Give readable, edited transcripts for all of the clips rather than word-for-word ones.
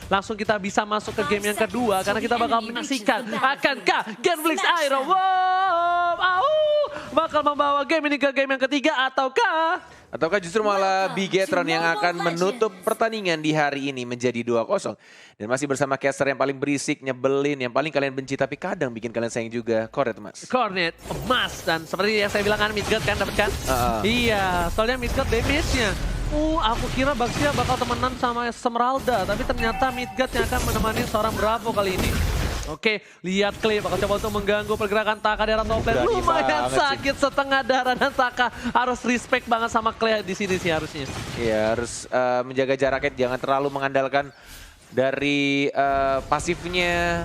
langsung kita bisa masuk ke game yang kedua. Karena kita bakal menyaksikan, akankah Genflix Iron bakal membawa game ini ke game yang ketiga Ataukah justru malah Bigetron yang akan menutup pertandingan di hari ini menjadi 2-0. Dan masih bersama caster yang paling berisik, nyebelin, yang paling kalian benci tapi kadang bikin kalian sayang juga, Cornet Mas. Cornet emas. Dan seperti yang saya bilang kan, Midgard kan dapat kan? Iya, soalnya Midgard damage-nya. Aku kira Baxia bakal temenan sama Esmeralda, tapi ternyata Midgard yang akan menemani seorang Bravo kali ini. Oke, lihat Clay bakal coba untuk mengganggu pergerakan Taka di arah top lane. Lumayan sakit setengah darah dan Taka harus respect banget sama Clay di sini sih harusnya. Iya, harus menjaga jaraknya, jangan terlalu mengandalkan dari pasifnya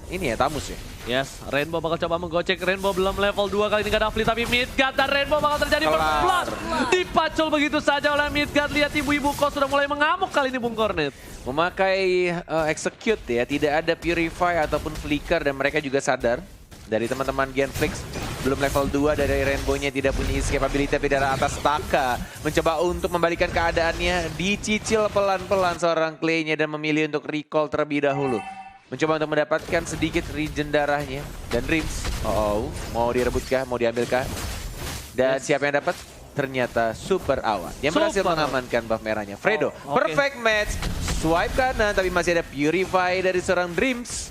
ini ya, Tamus ya. Yes, Rainbow bakal coba menggocek. Rainbow belum level 2 kali ini gak ada Fleet, tapi Midgard dan Rainbow bakal terjadi blood. Dipacul begitu saja oleh Midgard. Lihat ibu-ibu kos sudah mulai mengamuk kali ini Bung Cornet. Memakai execute ya, tidak ada purify ataupun flicker dan mereka juga sadar dari teman-teman Genflix belum level 2 dari Rainbow-nya tidak punya escapability tapi dari atas Taka mencoba untuk membalikan keadaannya, dicicil pelan-pelan seorang Clay-nya dan memilih untuk recall terlebih dahulu. Mencoba untuk mendapatkan sedikit regen darahnya dan Rims. Mau direbutkah? Mau diambilkah? Dan siapa yang dapat? Ternyata Super Awan yang berhasil mengamankan buff merahnya. Fredo, perfect match. Swipe kanan tapi masih ada Purify dari seorang Dreams.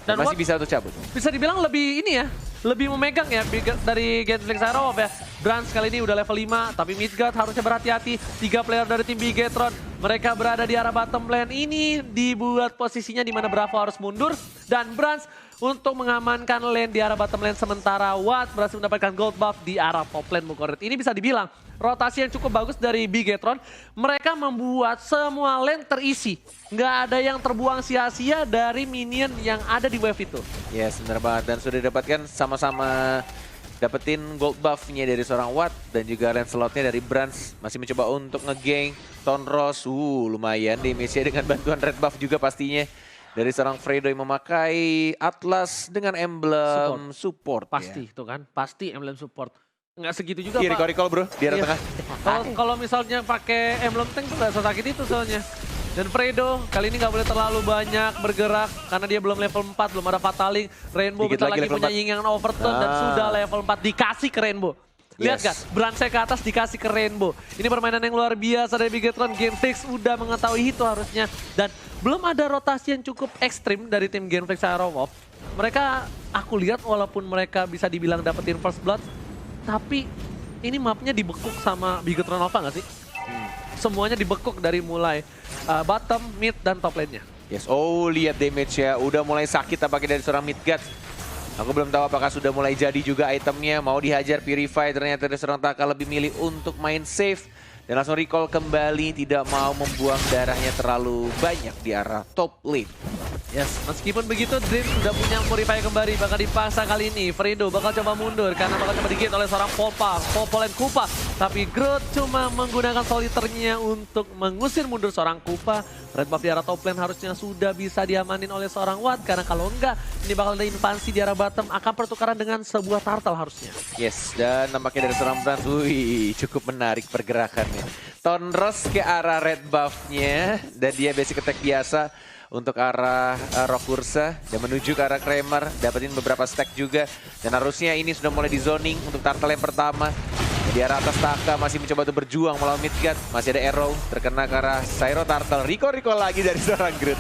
Dan masih bisa untuk cabut. Bisa dibilang lebih ini ya, lebih memegang ya dari Genflix Iron ya. Brans kali ini udah level 5, tapi Midgard harusnya berhati-hati. 3 player dari tim Bigetron, mereka berada di arah bottom lane. Ini dibuat posisinya di mana Bravo harus mundur. Dan Brans untuk mengamankan lane di arah bottom lane. Sementara Watt berhasil mendapatkan gold buff di arah top lane Mukoret. Ini bisa dibilang rotasi yang cukup bagus dari Bigetron. Mereka membuat semua lane terisi. Nggak ada yang terbuang sia-sia dari minion yang ada di wave itu. Yes, benar banget. Dan sudah didapatkan sama-sama dapetin gold buff-nya dari seorang Watt dan juga Lancelot-nya dari Brans. Masih mencoba untuk nge-gank Tonros. Lumayan damage-nya dengan bantuan red buff juga pastinya. Dari seorang Fredo yang memakai Atlas dengan emblem support pasti ya. Itu kan, pasti emblem support. Nggak segitu juga Pak. Recall bro, di arah tengah. Kalau misalnya pakai emblem tank tuh nggak sakit itu soalnya. Dan Fredo kali ini nggak boleh terlalu banyak bergerak karena dia belum level 4, belum ada Fataling. Rainbow bentar lagi punya Ying yang overturn dan sudah level 4 dikasih ke Rainbow. Lihat gak? Bransnya ke atas dikasih ke Rainbow. Ini permainan yang luar biasa dari Bigetron. Genflix udah mengetahui itu harusnya. Dan belum ada rotasi yang cukup ekstrim dari tim Genflix Aerowolf. Mereka, aku lihat walaupun mereka bisa dibilang dapetin first blood, tapi ini mapnya dibekuk sama Bigetron Alpha gak sih? Semuanya dibekuk dari mulai bottom, mid, dan top lane-nya. Yes, lihat damage-nya. Udah mulai sakit tampaknya dari seorang Midgard. Aku belum tahu apakah sudah mulai jadi juga itemnya. Mau dihajar Purify, ternyata dari seorang Taka lebih milih untuk main safe. Dan langsung recall kembali, tidak mau membuang darahnya terlalu banyak di arah top lane. Yes, meskipun begitu Dream sudah punya Purify kembali, bakal dipaksa kali ini. Fredo bakal coba mundur karena bakal coba digit oleh seorang Popolen Kupa. Tapi Groot cuma menggunakan soliternya untuk mengusir mundur seorang Kupa. Red buff di arah top lane harusnya sudah bisa diamanin oleh seorang Watt. Karena kalau enggak, ini bakal ada invasi di arah bottom, akan pertukaran dengan sebuah turtle harusnya. Yes, dan nampaknya dari seorang Brans, cukup menarik pergerakannya. Tonros ke arah red buff-nya, dan dia basic attack biasa untuk arah Rokursa dan menuju ke arah Kramer, dapetin beberapa stack juga. Dan harusnya ini sudah mulai di zoning untuk turtle yang pertama. Di arah atas Taka masih mencoba untuk berjuang melawan Midgard. Masih ada arrow terkena ke arah Cyro Turtle. Recall lagi dari seorang Groot.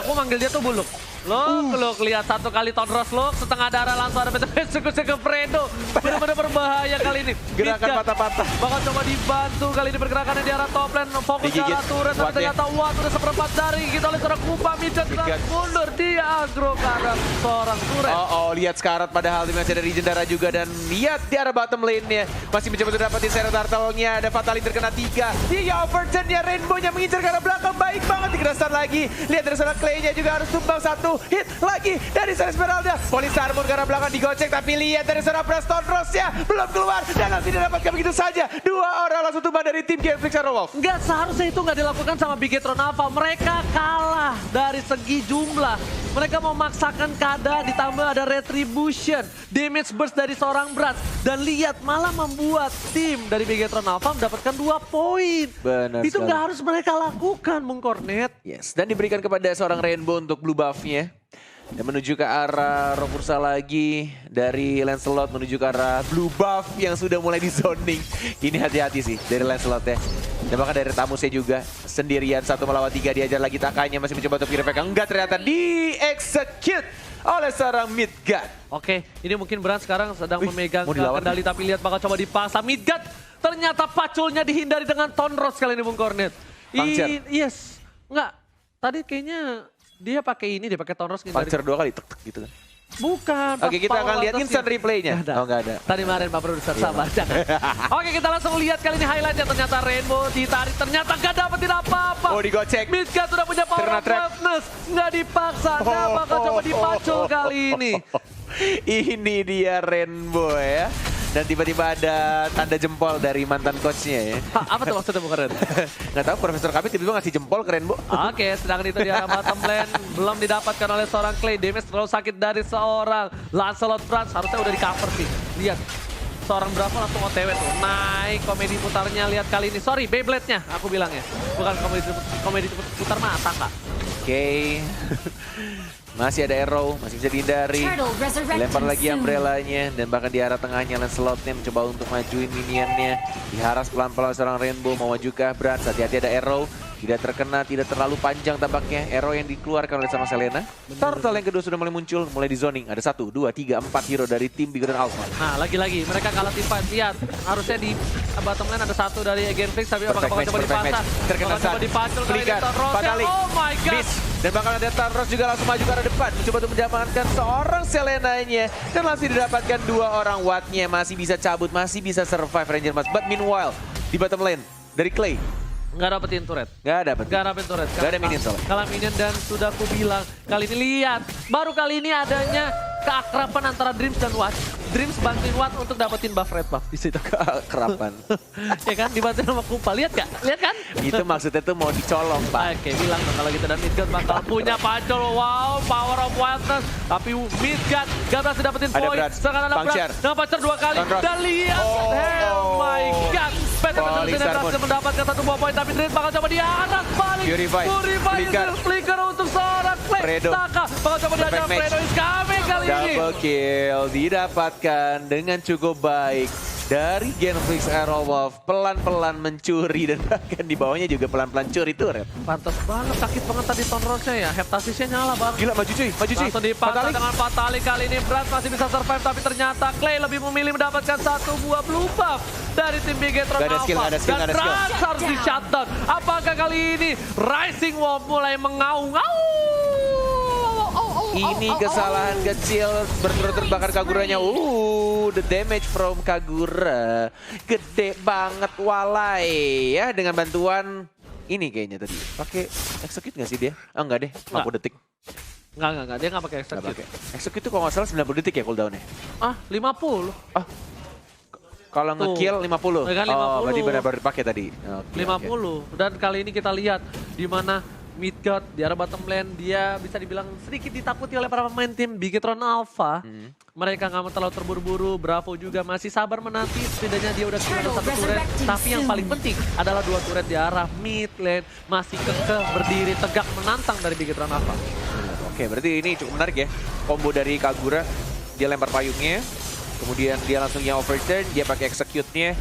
Aku manggil dia tuh buluk. Look, lihat satu kali Tonros look, setengah darah langsung ada eksekusi ke Fredo. Benar-benar berbahaya kali ini. Gerakan patah-patah. Bakal coba dibantu kali ini pergerakannya di arah top lane. Fokus ke arah turret, tapi ternyata Watt udah seperempat dari kita oleh seorang Kupa. Midgard mundur, dia agro ke arah seorang turret. Lihat sekarat padahal masih ada regen darah juga. Dan lihat di arah bottom lane-nya. Masih mencoba untuk dapetin Cyro Turtle-nya. Ada Fataling terkena 3. Dia overturn-nya, Rainbow-nya mengincar ke arah belakang. Baik banget dikerasan lagi. Lihat dari seorang Clay-nya juga harus tumbang satu. Satu hit lagi dari San Esmeralda. Polisarmor ke arah belakang digocek, tapi lihat dari seorang Preston Rose-nya belum keluar dan langsung didapatkan begitu saja. 2 orang langsung tumbang dari tim Genflix Aerowolf. Nggak seharusnya itu nggak dilakukan sama Bigetron Alpha. Mereka kalah dari segi jumlah. Mereka memaksakan keadaan, ditambah ada retribution, damage burst dari seorang Brats. Dan lihat malah membuat tim dari Bigetron Alpha mendapatkan 2 poin. Benar Itu sekali. nggak harus mereka lakukan, Bung Cornet. Yes, dan diberikan kepada seorang Rainbow untuk blue buff-nya. Dan menuju ke arah Rokursa lagi dari Lancelot menuju ke arah blue buff yang sudah mulai di zoning. Ini hati-hati sih dari Lancelot ya. Dan bahkan dari Tamusnya juga sendirian 1 melawan 3 diajar lagi Takanya masih mencoba untuk purify. Enggak, ternyata di-execute oleh seorang Midgard. Oke, ini mungkin Brand sekarang sedang memegang mau dilawan kendali tapi lihat bakal coba dipaksa. Midgard ternyata paculnya dihindari dengan Tonros kali ini, Bung Cornet. Puncture. Yes, enggak. Tadi kayaknya dia pakai ini, dia pakai Tonros ngindari. Puncture 2 kali tek-tek gitu kan. Bukan. Oke, kita akan lihat instant replaynya. Nggak ada. Oh, nggak ada. Tadi kemarin Pak Produser, sabar. Jangan. Oke, kita langsung lihat kali ini highlightnya. Ternyata Rainbow ditarik, ternyata nggak dapetin apa-apa. Oh, digocek. Midgard sudah punya power Kena of trap. wildness. Nggak dipaksa, nggak bakal coba dipacul kali ini. Ini dia Rainbow ya. Dan tiba-tiba ada tanda jempol dari mantan coachnya ya. Apa tuh maksudnya, Bung Cornet? Nggak tahu Profesor Kami tiba-tiba ngasih jempol ke Rainbow. Oke, sedangkan itu di arah bottom lane belum didapatkan oleh seorang Clay. Damage terlalu sakit dari seorang Lancelot Brand. Harusnya udah di cover sih. Lihat, seorang Bravo langsung OTW tuh. Naik komedi putarnya, lihat kali ini. Sorry, Beyblade-nya aku bilangnya. Bukan komedi putar mata, Kak. Oke. Masih ada arrow, masih bisa dihindari. Lempar lagi umbrella-nya dan bahkan di arah tengahnya Lancelot-nya mencoba untuk majuin minionnya. Diharas pelan-pelan seorang Rainbow, mau majukah Brad? Hati-hati ada arrow. Tidak terkena, tidak terlalu panjang tampaknya. Arrow yang dikeluarkan oleh sama Selena. Turtle yang kedua sudah mulai muncul, mulai di zoning. Ada 1, 2, 3, 4 hero dari tim Bigetron Alpha. Nah, lagi-lagi mereka kalah tim fight. Lihat, harusnya di bottom lane ada 1 dari Genflix, tapi apakah bakal coba dipasang? Terkena Bakal coba dipacul kali ini Tonros. Padahal Oh my god. miss. Dan bakal ada Tonros juga langsung maju ke arah depan. Mencoba untuk mendapatkan seorang Selena-nya. Dan langsung didapatkan 2 orang Watt-nya. Masih bisa cabut, masih bisa survive Ranger Mas. But meanwhile, di bottom lane, dari Clay. Nggak dapetin turret. Nggak dapet. Nggak dapetin turret. Nggak ada minion soalnya. Kalah minion dan sudah aku bilang. Kali ini lihat. Baru kali ini adanya keakraban antara Dreams dan Watt. Dreams bantuin Watt untuk dapetin buff red buff di situ. Keakraban. Ya kan, dibantuin sama Kupa. Lihat gak? Lihat kan? Itu maksudnya tuh mau dicolong, Pak. Oke, bilang dong kalau gitu. Dan Midgard bakal punya pacul. Wow, power of wildness. Tapi Midgard gak berhasil dapetin Ada poin. Brad. Sekarang ada Brad. Puncture. Dengan Puncture 2 kali. Tonros. Dan lihat. Oh my god. PT tidak berhasil mendapatkan 1 buah poin. Tapi Dread bakal coba di atas balik. Purify. Flicker untuk seorang Clay. Fredo. Taka bakal coba diajar. Perfect match. Fredo is coming kali ini. Double kill didapatkan dengan cukup baik dari Genflix Aerowolf. Pelan-pelan mencuri dan bahkan di bawahnya juga pelan-pelan curi turret. Pantas banget, sakit banget tadi Tonrosnya ya. Heptasisnya nyala banget. Gila, maju cuy, maju cuy. Langsung dipantau dengan Fatalik kali ini. Brand masih bisa survive, tapi ternyata Clay lebih memilih mendapatkan 1 buah blue buff dari tim Bigetron Gak ada Alpha. skill, gak ada skill, Dan gak ada skill. Brand harus di shutdown. Apakah kali ini Rising Wolf mulai mengaung? Ini kesalahan kecil berturut-turut bakar Kaguranya. The damage from Kagura gede banget walai ya dengan bantuan ini kayaknya tadi. Pakai execute nggak sih dia? Ah enggak deh, 50 detik. Enggak. Dia nggak pakai Nggak execute. pakai. Execute itu kalau nggak salah 90 detik ya cooldownnya. Ah, 50. Kalau nge-kill 50. Ya kan, Oh, 50. berarti benar-benar pakai tadi. Oke, 50. Dan kali ini kita lihat di mana Midgard di arah bottom lane, dia bisa dibilang sedikit ditakuti oleh para pemain tim Bigetron Alpha. Mereka nggak mau terlalu terburu-buru, Bravo juga masih sabar menanti, setidaknya dia udah kehilangan 1 turret. Tapi yang paling penting adalah 2 turret di arah mid lane, masih kekeh berdiri tegak menantang dari Bigetron Alpha. Oke, berarti ini cukup menarik ya. Combo dari Kagura, dia lempar payungnya, kemudian dia langsung yang overturn, dia pakai execute-nya,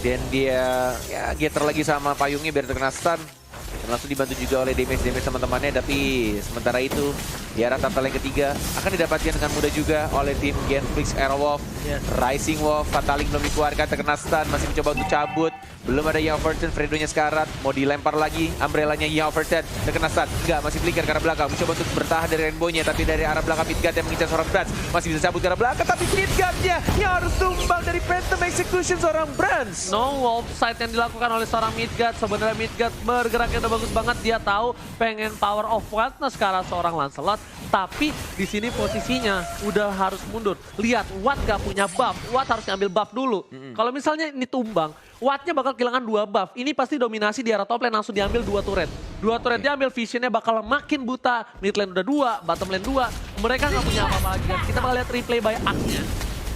dan dia ya getter lagi sama payungnya biar terkena stun. Dan langsung dibantu juga oleh damage teman-temannya, tapi sementara itu di arah turtle yang ketiga akan didapatkan dengan mudah juga oleh tim Genflix Aerowolf. Yes. Rising Wolf, Fataling belum dikeluarkan, terkena stun, masih mencoba untuk cabut. Belum ada yang overturn, Fredo-nya sekarat, mau dilempar lagi, umbrella-nya yang overturn, terkena stun. Enggak, masih flicker ke arah belakang, mencoba untuk bertahan dari Rainbow-nya, tapi dari arah belakang Midgard yang mengincar seorang Brans. Masih bisa cabut ke arah belakang, tapi Midgard-nya yang harus tumbang dari Phantom Execution seorang Brans. No offside yang dilakukan oleh seorang Midgard. Sebenarnya Midgard bergeraknya double bagus banget. Dia tahu pengen power of Wildness ke arah seorang Lancelot. Tapi di sini posisinya udah harus mundur. Lihat, Watt gak punya buff. Watt harus ngambil buff dulu. Kalau misalnya ini tumbang, Wattnya bakal kehilangan 2 buff. Ini pasti dominasi di arah top lane, langsung diambil 2 turret. 2 turret diambil, visionnya bakal makin buta. Mid lane udah 2, bottom lane 2. Mereka gak punya apa-apa lagi. Kita bakal lihat replay by Axe-nya.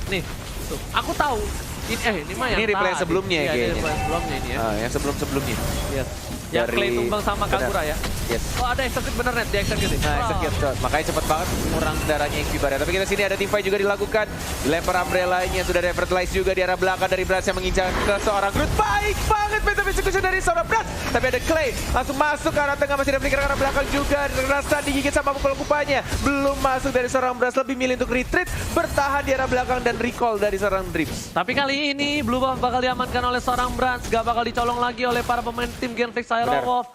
Nih, tuh. Aku tahu. Ini mah yang Ini replay sebelumnya ya kayaknya. Replay sebelumnya ini ya. Yang sebelum-sebelumnya. Yes. Yang Dari- Clay tumbang sama Kagura ya. Yes. Oh ada execute bener net, di execute. Nah, execute shot. Makanya cepet banget kurang darahnya XP Barret. Tapi kita sini ada teamfight juga dilakukan. Dilempar umbrella-nya, sudah ada fertilize juga di arah belakang dari Brats yang mengincar ke seorang Groot. Baik banget Phantom Execution dari seorang Brats. Tapi ada Clay langsung masuk ke arah tengah, masih ada flicker ke arah belakang juga. Rasa digigit sama pukul kupanya. Belum masuk dari seorang Brats, lebih milih untuk retreat, bertahan di arah belakang dan recall dari seorang Drips. Tapi kali ini Blue Buff bakal diamankan oleh seorang Brans, gak bakal dicolong lagi oleh para pemain tim Genflix Aerowolf.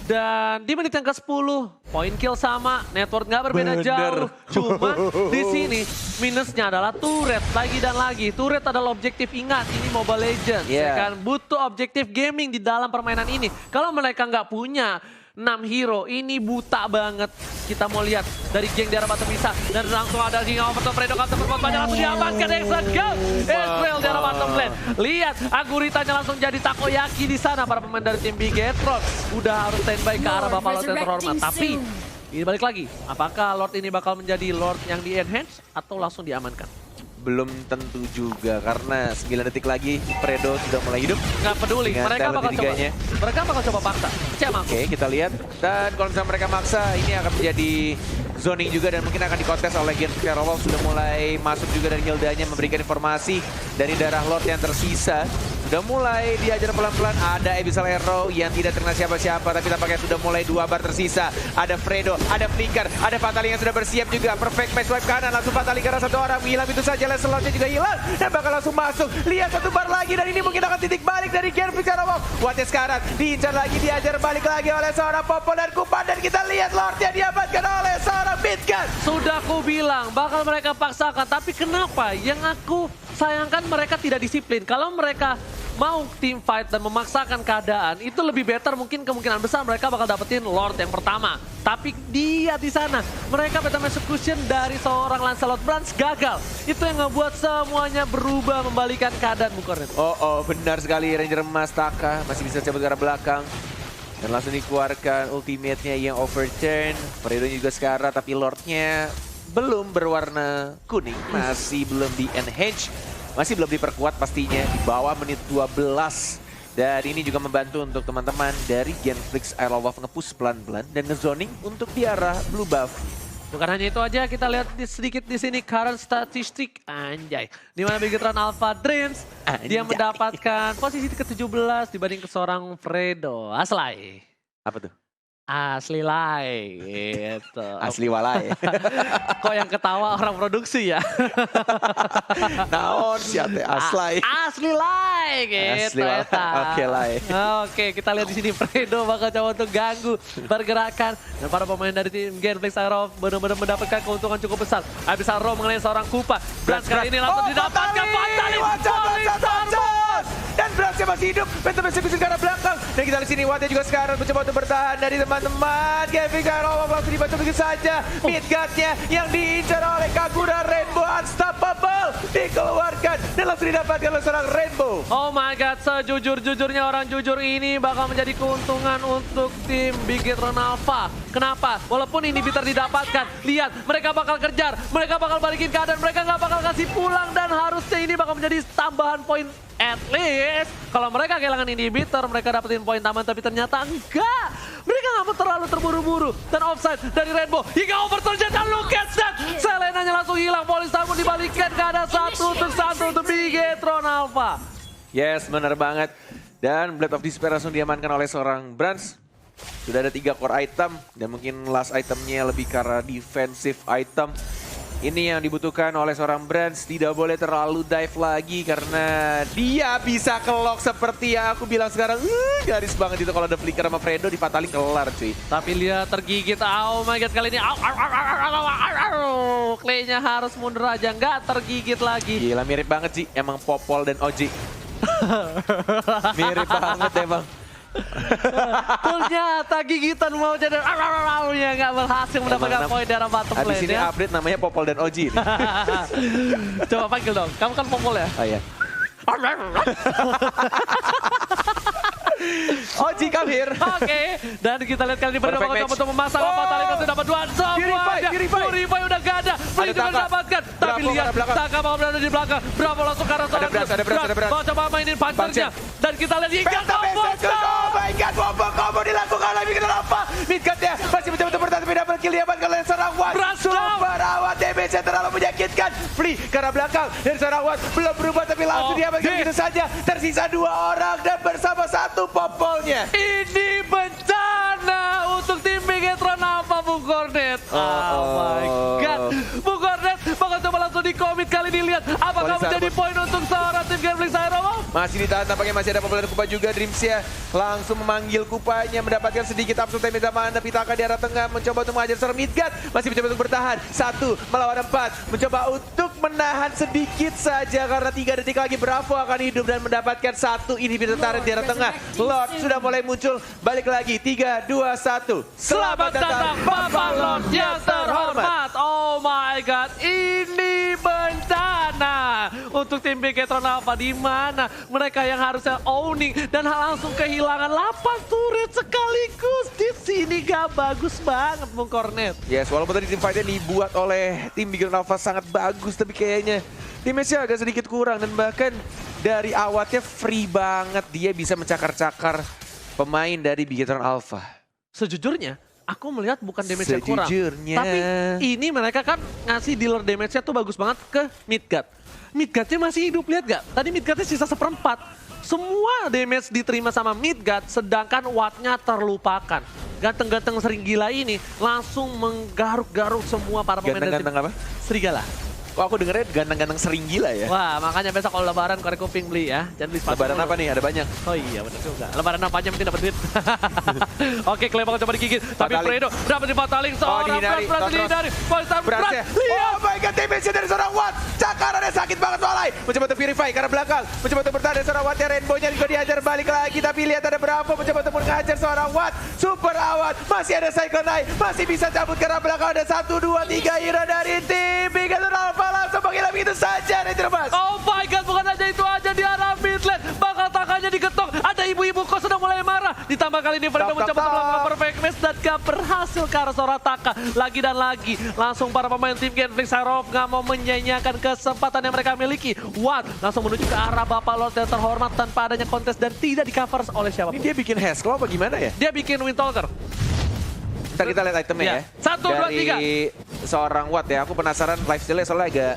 Dan di menit yang ke-10, poin kill sama, network nggak berbeda jauh. Cuma di sini minusnya adalah turret lagi dan lagi. Turret adalah objektif, ingat ini Mobile Legends. Ya kan? Butuh objektif gaming di dalam permainan ini. Kalau mereka nggak punya 6 hero, ini buta banget. Kita mau lihat dari geng di arah bottom bisa. Dan langsung ada King Overton, Fredo counter berbuat banyak, langsung diamankan Extra Go. Ezreal di arah bottom lane. Lihat, Aguritanya langsung jadi takoyaki di sana. Para pemain dari tim Bigetron udah harus standby ke arah Bapak Lord yang terhormat. Tapi, ini balik lagi. Apakah Lord ini bakal menjadi Lord yang di-enhance atau langsung diamankan? Belum tentu juga karena 9 detik lagi Fredo sudah mulai hidup. Nggak peduli, Dengan mereka talent bakal coba. tiganya. Mereka bakal coba paksa. Percaya sama aku. Oke, kita lihat. Dan kalau misalnya mereka maksa, ini akan menjadi zoning juga dan mungkin akan dikontes oleh Genflix Aerowolf. Sudah mulai masuk juga dari Hildanya memberikan informasi dari darah Lord yang tersisa. Sudah mulai diajar pelan-pelan. Ada Abyssal Arrow yang tidak terkena siapa-siapa, tapi tampaknya sudah mulai 2 bar tersisa. Ada Fredo, ada Flicker, ada Fatali yang sudah bersiap juga. Perfect match swipe kanan, langsung Fatali karena 1 orang. Hilang itu saja, Lancelotnya juga hilang. Dan bakal langsung masuk. Lihat 1 bar lagi dan ini mungkin akan titik balik dari Genflix Aerowolf. Wattnya sekarang diincar lagi, diajar balik lagi oleh seorang Popo dan Kupan. Dan kita lihat Lordnya diamankan oleh seorang Midgard. Sudah aku bilang, bakal mereka paksakan. Tapi kenapa? Yang aku sayangkan mereka tidak disiplin. Kalau mereka mau team fight dan memaksakan keadaan, itu lebih better, mungkin kemungkinan besar mereka bakal dapetin Lord yang pertama. Tapi dia di sana, mereka Phantom Execution dari seorang Lancelot Brans gagal. Itu yang ngebuat semuanya berubah, membalikan keadaan Bukornet. Oh, benar sekali. Ranger emas Taka masih bisa cabut ke arah belakang. Dan langsung dikeluarkan ultimate-nya yang overturn. Fredo juga sekarang, tapi Lord-nya belum berwarna kuning. Masih belum di-enhance. Masih belum diperkuat pastinya. Di bawah menit 12. Dan ini juga membantu untuk teman-teman dari Genflix Aerowolf nge-push pelan-pelan. Dan nge-zoning untuk di arah blue buff. Bukan hanya itu aja, kita lihat sedikit di sini current statistik, anjay. Di mana Bigetron Alpha Dreams, dia mendapatkan posisi ke-17 dibanding ke seorang Fredo. Aslay. Apa tuh? Asli lai, gitu. Asli walai. Kok yang ketawa orang produksi ya? Naon siate aslay. Asli lai, gitu. Asli walai. Oke, lai. Oke, kita lihat di sini Fredo bakal coba untuk ganggu pergerakan. Dan para pemain dari tim Genflix Aerowolf benar-benar mendapatkan keuntungan cukup besar. Abyssal Arrow mengenai seorang Kupa. Brans kali ini langsung didapatkan Fatali. Dan Brans masih hidup. Phantom Execution ke arah belakang. Dan kita di sini Wattnya juga sekarang mencoba untuk bertahan dari teman-teman. Genflix Aerowolf langsung dibaca begitu saja. Midgard-nya yang diincar oleh Kagura. Rainbow Unstoppable dikeluarkan dan langsung didapatkan oleh seorang Rainbow. Oh my god, sejujur-jujurnya orang jujur ini bakal menjadi keuntungan untuk tim Bigetron Alpha. Kenapa? Walaupun inhibitor didapatkan, lihat mereka bakal kejar, mereka bakal balikin keadaan, mereka nggak bakal kasih pulang dan harusnya ini bakal menjadi tambahan poin. At least, kalau mereka kehilangan inhibitor, mereka dapetin poin tambahan, tapi ternyata enggak. Mereka nggak mau terlalu terburu-buru. Dan offside dari Rainbow, hingga overturn dan look at that. Selenanya langsung hilang, Polystar pun dibalikkan ke ada 1-1 untuk Bigetron Alpha. Yes, benar banget. Dan Blade of Despair langsung diamankan oleh seorang Brans. Sudah ada 3 core item, dan mungkin last itemnya lebih ke arah defensive item. Ini yang dibutuhkan oleh seorang Brans, tidak boleh terlalu dive lagi karena dia bisa kelok seperti yang aku bilang sekarang. Garis banget itu kalau ada flicker sama Fredo dipatalin kelar cuy. Tapi lihat tergigit, oh my god kali ini. Clay-nya harus mundur aja, nggak tergigit lagi. Gila mirip banget sih, emang Popol dan Oji. Mirip banget emang. Ternyata gigitan mau jadi ya nggak berhasil mendapatkan poin dari bottom lane. Habis ini ya. update namanya Popol dan Oji. Coba panggil dong, kamu kan Popol ya? Oh iya. Oji come here. Oke, dan kita lihat kali ini pada Perfect waktu match. untuk memasang apa tali masih dapat dua semuanya. Purify udah gak ada, Free juga Taka. dapatkan. Tapi Bravo lihat ke arah belakang. Taka mau berada di belakang. Bravo langsung ke arah seorang Beras, ada beras. mau coba mainin punchernya. Dan kita lihat hingga combo. Oh my god, combo dilakukan oleh Miguel apa? Midcard-nya masih mencoba untuk bertahan tapi double kill diamankan oleh seorang Wan. Beras, Super awat damage-nya terlalu menyakitkan. Free ke arah belakang dari seorang Wan belum berubah tapi langsung diamankan begitu saja. Tersisa 2 orang dan bersama 1 popolnya. Ini bencana untuk tim Bigetron apa Bung Cornet? Oh my god. Bung Cornet bakal coba langsung di komit kali ini, lihat apakah Polis menjadi poin untuk seorang tim Gambling Cyromo? Masih ditahan, tampaknya masih ada Popol dan Kupa juga. Dreamsia langsung memanggil Kupanya, mendapatkan sedikit absolute damage sama Anda. Pitaka di arah tengah mencoba untuk mengajar seorang Midgard. Masih mencoba untuk bertahan. 1 melawan 4. Mencoba untuk menahan sedikit saja karena 3 detik lagi Bravo akan hidup dan mendapatkan 1 inhibitor turret di arah tengah. Lord sudah mulai muncul. Balik lagi. 3, 2, 1. Selamat datang Bapak Lord yang terhormat. Oh my god, ini bencana untuk tim Bigetron Alpha, di mana mereka yang harusnya owning dan langsung kehilangan 8 turret sekaligus. Di sini gak bagus banget Bung Cornet. Yes, walaupun tadi tim fight-nya dibuat oleh tim Bigetron Alpha sangat bagus, tapi kayaknya damage-nya agak sedikit kurang. Dan bahkan dari awatnya free banget, dia bisa mencakar-cakar pemain dari Bigetron Alpha. Sejujurnya, aku melihat bukan damage-nya kurang. Sejujurnya. Tapi ini mereka kan ngasih dealer damage-nya tuh bagus banget ke Midgard. Midgard-nya masih hidup, lihat gak? Tadi Midgard-nya sisa 1/4. Semua damage diterima sama Midgard, sedangkan wattnya terlupakan. Ganteng-ganteng sering gila ini langsung menggaruk-garuk semua para pemain dari tim Ganteng-ganteng apa? Serigala. Wah, aku dengernya ganteng-ganteng sering gila ya. Wah, makanya besok kalau lebaran korek kuping beli ya. Jangan beli sepatu. Lebaran dulu. apa nih? Ada banyak. Oh iya, benar juga. Lebaran apa aja mungkin dapat duit. Oke, Clay bakal coba digigit. Tapi Pataling. Fredo dapat dipataling seorang dihindari. Brad dihindari. Poistar Brad. Berasnya. Oh my god, damage dari seorang Watt. Cakarannya sakit banget Walai. Mencoba untuk verify karena belakang. Mencoba untuk bertahan dari seorang Watt. Rainbow-nya juga dihajar balik lagi. Tapi lihat ada berapa. Mencoba untuk menghajar seorang Watt. Super awat. Masih ada Cyclone Eye. Masih bisa cabut karena belakang ada 1, 2, 3 hero dari tim Bigetron Alpha. Langsung menghilang begitu saja. Ranger Mas. Oh my god, bukan aja itu aja di arah mid lane. Bakal takanya diketok. Ada ibu-ibu kok sudah mulai marah. Ditambah kali ini Fredo mencoba untuk melakukan perfect match dan gak berhasil ke arah seorang Taka. Lagi dan lagi. Langsung para pemain tim Gambling Cyromo gak mau menyanyiakan kesempatan yang mereka miliki. Watt langsung menuju ke arah Bapak Lord yang terhormat tanpa adanya kontes dan tidak di cover oleh siapa. Ini dia bikin Hesklaw apa gimana ya? Dia bikin Windtalker. Ntar kita lihat itemnya ya. 1, 2, 3. Dari seorang Watt ya. Aku penasaran lifestyle-nya soalnya agak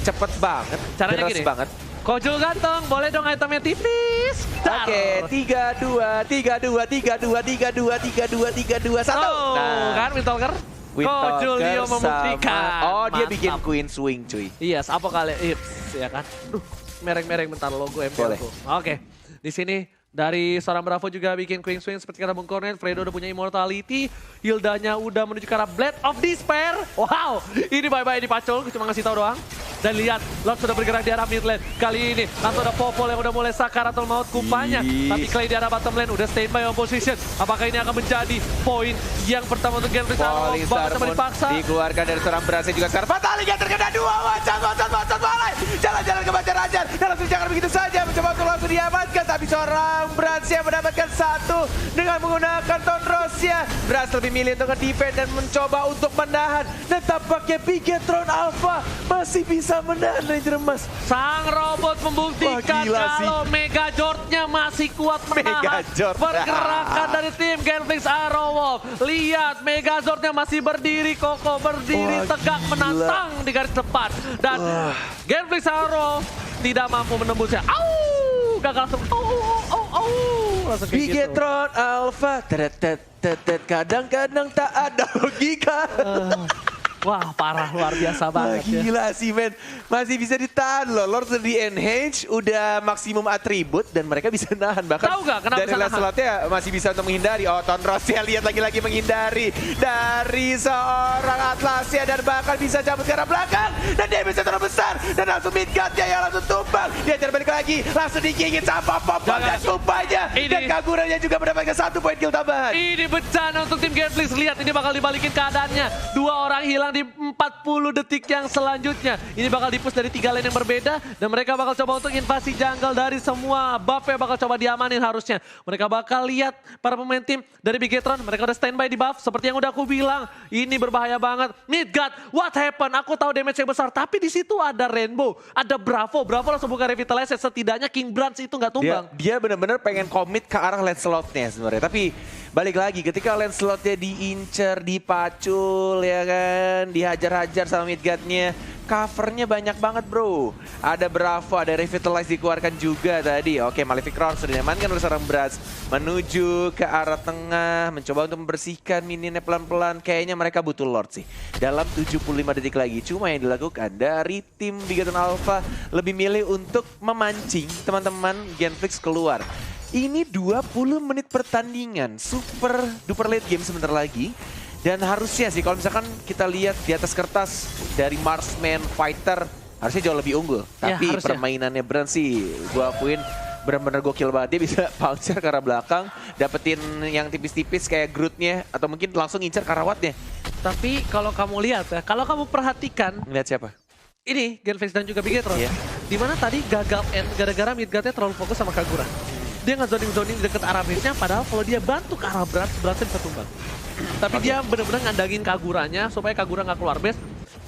cepet banget. Caranya Deras gini. banget. Kojul ganteng, boleh dong itemnya tipis. Oke, 3, 2, 3, 2, 3, 2, 3, 2, 3, 2, 3, 2, 1. Oh, kan Windtalker? Kojul dia membuktikan. Oh, dia bikin Mantap. Queen Swing cuy. Yes, Apocalypse ya kan. Duh, mereng-mereng bentar logo MPL Boleh. ku. Oke. Di sini dari seorang Bravo juga bikin Queen Swing seperti kata Bung Cornet. Fredo udah punya Immortality. Hildanya udah menuju ke arah Blade of Despair. Wow, ini bye-bye di Pacul. Cuma ngasih tahu doang. Dan lihat, Lord sudah bergerak di arah mid lane. Kali ini langsung ada Popol yang udah mulai sakaratul maut Kupanya. Tapi Clay di arah bottom lane udah standby on position. Apakah ini akan menjadi poin yang pertama untuk Gambling Cyromo? Bakal coba dipaksa. Dikeluarkan dari seorang berasnya juga sekarang. Fatali yang terkena 2. Wacat Walai. Jalan-jalan ke Banjar Rajar. Dan langsung jangan begitu saja. Mencoba untuk langsung diamankan. Tapi seorang Bransnya mendapatkan 1 dengan menggunakan Tonrosia. Brans lebih milih untuk nge-defend dan mencoba untuk menahan. Dan tampaknya Bigetron Alpha masih bisa menahan Ranger Emas. Sang robot membuktikan Wah, gila kalau Megazord-nya masih kuat menahan Megazord. pergerakan dari tim Gambling Cyromo. Lihat, Megazord-nya masih berdiri kokoh, berdiri Wah, tegak, gila. menantang di garis depan. Dan Gambling Cyromo tidak mampu menembusnya. Au! Gagal langsung. Langsung kayak gitu. Bigetron Alpha. Kadang-kadang tak ada logika. Wah, parah, luar biasa banget ya. Gila sih men, masih bisa ditahan loh. Lord di enhance, udah maksimum atribut dan mereka bisa nahan. Bahkan Tahu nggak kenapa dari bisa last nahan? slotnya masih bisa untuk menghindari. Oh, Tonrosnya lihat lagi-lagi menghindari dari seorang Atlasia dan bahkan bisa cabut ke arah belakang. Dan dia bisa terlalu besar dan langsung midgardnya yang langsung tumbang. Dia balik lagi, langsung digigit sama Popon dan tumpahnya. Dan Kaguranya juga mendapatkan 1 poin kill tambahan. Ini bencana untuk tim Genflix. Lihat ini bakal dibalikin keadaannya. 2 orang hilang di 40 detik yang selanjutnya. Ini bakal dipush dari 3 lane yang berbeda. Dan mereka bakal coba untuk invasi jungle dari semua buff yang bakal coba diamanin harusnya. Mereka bakal lihat para pemain tim dari Bigetron. Mereka udah standby di buff. Seperti yang udah aku bilang. Ini berbahaya banget. Midgard, what happened? Aku tahu damage yang besar. Tapi di situ ada Rainbow. Ada Bravo. Bravo langsung buka Revitalize. Setidaknya King Branch itu nggak tumbang. Dia benar-benar pengen komit ke arah Lancelot-nya sebenarnya. Tapi balik lagi ketika Lancelot-nya diincer, dipacul ya kan, dihajar-hajar sama midgard-nya. Covernya banyak banget bro. Ada Bravo, ada Revitalize dikeluarkan juga tadi. Oke, Malefic Roar sudah diamankan oleh seorang Braz. Menuju ke arah tengah, mencoba untuk membersihkan minionnya pelan-pelan. Kayaknya mereka butuh Lord sih. Dalam 75 detik lagi. Cuma yang dilakukan dari tim Bigetron Alpha lebih milih untuk memancing teman-teman Genflix keluar. Ini 20 menit pertandingan, super duper late game sebentar lagi. Dan harusnya sih kalau misalkan kita lihat di atas kertas dari Marksman, Fighter, harusnya jauh lebih unggul. Ya, tapi harusnya. permainannya Brand sih gue akuin benar-benar gokil banget. Dia bisa pouncer ke arah belakang, dapetin yang tipis-tipis kayak Groot-nya, atau mungkin langsung ngincer ke arah Watt-nya. Tapi kalau kamu lihat ya, kalau kamu perhatikan, Ngeliat siapa? ini Genflix dan juga Bigetron. Iya. Dimana tadi gagal end gara-gara midgardnya terlalu fokus sama Kagura. Dia nge-zoning-zoning deket arah base-nya, padahal kalau dia bantu ke arah Bransnya bisa tumbang. Tapi dia benar-benar ngandangin Kaguranya supaya Kagura nggak keluar base.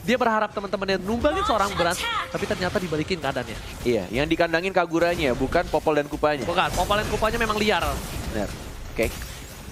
Dia berharap teman-temannya numbangin seorang Brans, tapi ternyata dibalikin keadaannya. Iya, yang dikandangin Kaguranya, bukan Popol dan Kupanya. Bukan, Popol dan Kupanya memang liar. Benar. Oke.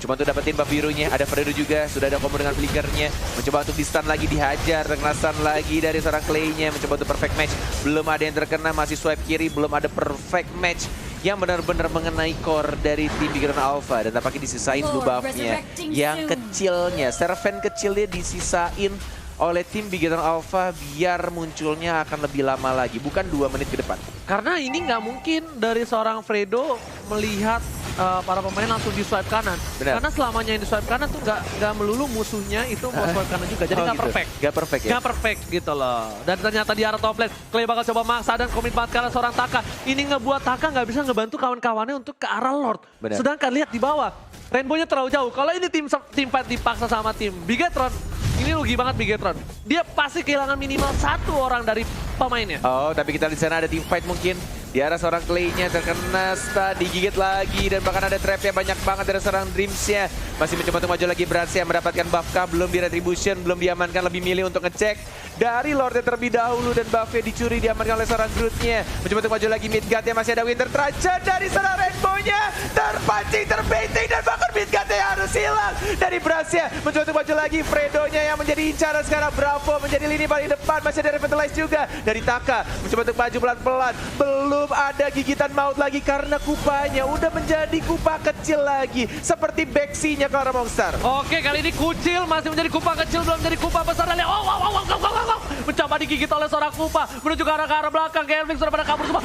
Cuma untuk dapetin buff birunya, ada Fredo juga, sudah ada combo dengan flickernya. Mencoba untuk di-stun lagi, dihajar, kena stun lagi dari seorang Clay-nya. Mencoba untuk perfect match, belum ada yang terkena, masih swipe kiri, belum ada perfect match yang benar-benar mengenai core dari tim Bigetron Alpha. Dan tampaknya disisain blue buff-nya yang kecilnya, servant kecilnya disisain oleh tim Bigetron Alpha biar munculnya akan lebih lama lagi, bukan 2 menit ke depan. Karena ini nggak mungkin dari seorang Fredo melihat para pemain langsung di swipe kanan. Benar. Karena selamanya yang di swipe kanan tuh nggak melulu musuhnya itu mau swipe kanan juga. Jadi nggak gitu. perfect. Nggak perfect ya? Nggak perfect gitu loh. Dan ternyata di arah top lane, Clay bakal coba maksa dan komit banget karena seorang Taka. Ini ngebuat Taka nggak bisa ngebantu kawan-kawannya untuk ke arah Lord. Benar. Sedangkan lihat di bawah, Rainbow-nya terlalu jauh. Kalau ini tim fight dipaksa sama tim Bigetron, ini rugi banget Bigetron. Dia pasti kehilangan minimal 1 orang dari pemainnya. Oh, tapi kita di sana ada team fight mungkin. Di arah seorang Clay-nya terkena stun, digigit lagi. Dan bahkan ada trap-nya banyak banget dari seorang Dreams-nya. Masih mencoba untuk maju lagi Bransnya, mendapatkan buff kah? Belum di retribution, belum diamankan, lebih milih untuk ngecek dari Lord-nya terlebih dahulu. Dan buff-nya dicuri, diamankan oleh seorang Groot-nya. Mencoba untuk maju lagi Midgard-nya, masih ada Winter Trajan dari seorang Rainbow-nya. Terpancing, terbaiting, dan bahkan Midgard-nya harus hilang dari Bransnya. Mencoba untuk maju lagi Fredo-nya yang menjadi incaran sekarang. Bravo menjadi lini paling depan, masih ada Revitalize juga dari Taka. Mencoba untuk maju pelan-pelan, belum ada gigitan maut lagi karena Kupanya udah menjadi Kupa kecil lagi. Seperti Bexy-nya ke arah Monster. Oke, kali ini Kucil masih menjadi Kupa kecil, belum menjadi Kupa besar. Dan mencoba digigit oleh seorang Kupa. Menuju ke arah belakang, Genflix sudah pada kabur semua.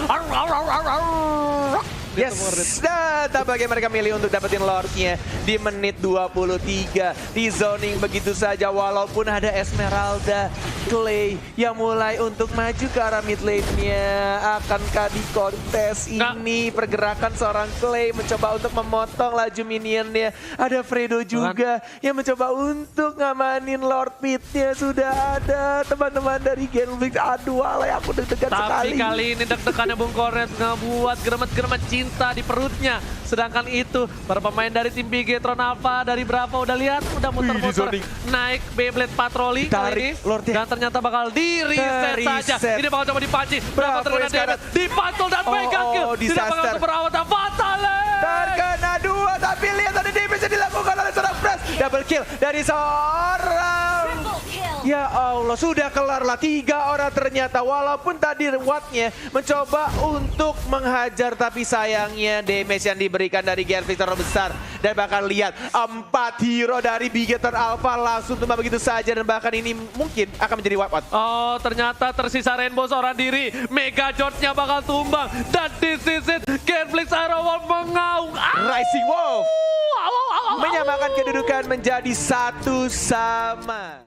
Yes, dan tampaknya mereka milih untuk dapetin Lord-nya di menit 23. Di zoning begitu saja walaupun ada Esmeralda, Clay yang mulai untuk maju ke arah mid lane-nya. Akankah di kontes ini pergerakan seorang Clay mencoba untuk memotong laju minionnya. Ada Fredo juga yang mencoba untuk ngamanin Lord Pit-nya. Sudah ada teman-teman dari Genflix. Aduh, alay aku deg-degan sekali. Tapi kali ini deg-degannya Bung Kornet ngebuat geremet-geremet cinta di perutnya. Sedangkan itu para pemain dari tim Bigetron Alpha dari Bravo udah lihat, udah muter-muter naik Beyblade patroli kali ini. Dan ternyata bakal di-reset saja. Ini bakal coba dipanci. Bravo terkena damage, dipantul dan mega kill. Tidak bakal berawat dan fatal. Terkena 2, tapi lihat ada damage yang dilakukan oleh seorang Brass. Double kill dari seorang Ya Allah, sudah kelarlah 3 orang ternyata. Walaupun tadi Wattnya mencoba untuk menghajar, tapi sayangnya damage yang diberikan dari Genflix terlalu besar. Dan bahkan lihat 4 hero dari Bigotten Alpha langsung tumbang begitu saja. Dan bahkan ini mungkin akan menjadi wipe out. Oh, ternyata tersisa Rainbow seorang diri. Mega George-nya bakal tumbang. Dan this is it. Genflix Aerowolf mengaung. Rising Wolf menyamakan kedudukan menjadi 1 sama.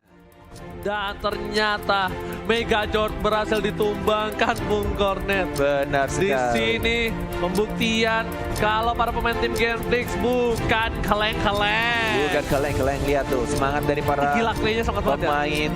Dan ternyata Mega George berhasil ditumbangkan Bung Cornet. Benar sekali. Di sini pembuktian kalau para pemain tim Genflix bukan kaleng-kaleng. Bukan kaleng-kaleng, lihat tuh semangat dari para Gila, playnya sangat banget ya. pemain